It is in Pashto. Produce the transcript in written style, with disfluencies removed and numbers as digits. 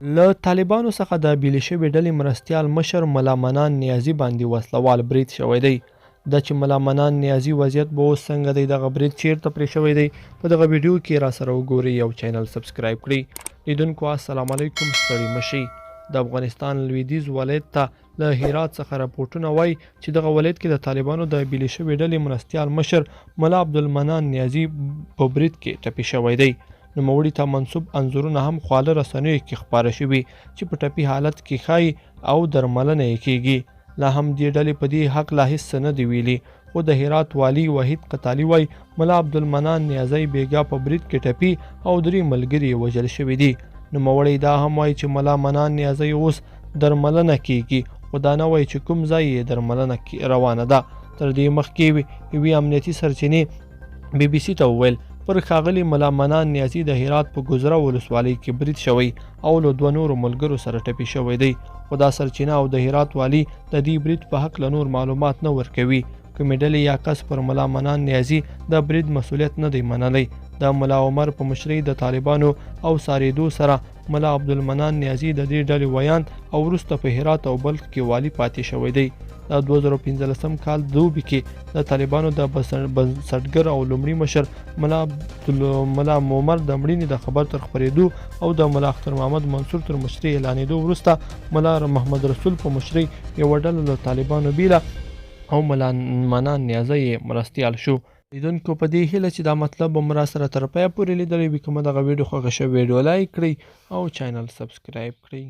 له طالبانو څخه د بیلې شوې ډلې مرستیال مشر ملا منان نیازي باندې وسلوال برید شوی دی. دا چې ملا منان نیازي وضعیت به اوس څنګه دی، دغه برید چیرته پرې شوی دی، په دغه ویډیو کې را سره وګورئ او چینل سبسکرایب کړئ. لیدونکو السلام علیکم، ستړي مشئ. د افغانستان لویدیځ ولایت ته له هرات څخه راپورټونه وایي چې دغه ولایت کې د طالبانو د بیلې شوې ډلې مرستیال مشر ملا عبدالمنان نیازي په برید کې ټپي شوی دی. نوموړي ته منسوب انځورونه هم خواله رسنیو کې خپاره شوي چې په ټپي حالت کې ښایي او درملنه یې کیږي. لا هم دې ډلې په دې هکله هیڅ څه نه دي ویلي، خو د هرات والي وحید قتالي وایي ملا عبدالمنان نیازی بیګا په برید کې ټپي او 3 ملګري یې وژل شوي دي. نوموړی دا هم وایي چې ملا منان نیازی اوس درملنه کیږي، خو دا نه وایي چې کوم ځای یې درملنه روانه ده. تر دې مخکې یوې امنیتي سرچینې بي بي سي ته وویل پر ښاغلي ملا منان نیازي د هرات په ګذره ولسوالۍ کې برید شوی او له 2 نورو ملګرو سره ټپي شوی دی، خو دا سرچینه او د هرات والي د دې برید په هکله نور معلومات نه ورکوي. کومې ډلې یا کس پر ملا منان نیازي د برید مسؤلیت نه دی منلی. د ملا عمر په مشرۍ د طالبانو او ساریدو سره ملا عبدالمنان نیازي د دې ډلې ویاند او وروسته په هرات او بلخ کې والي پاتې شوی دی. د 2015 کال دوبي کې د طالبانو د بنسټګر او لومړي مشر ملا عمر د مړینې د خبر تر خپرېدو او د ملا اختر محمد منصور تر مشرۍ اعلانېدو وروسته ملا محمد رسول په مشرۍ یوه ډله له طالبانو بیله او ملا منان نیازی مرستیال شو. لیدونکو په دې هیله چې دا مطلب به مو را سره تر پایه پورې لیدلی وي. که مو دغه ویډیو خوښه شوې ویډیو لایک کړئ او چینل سبسکرایب کړئ.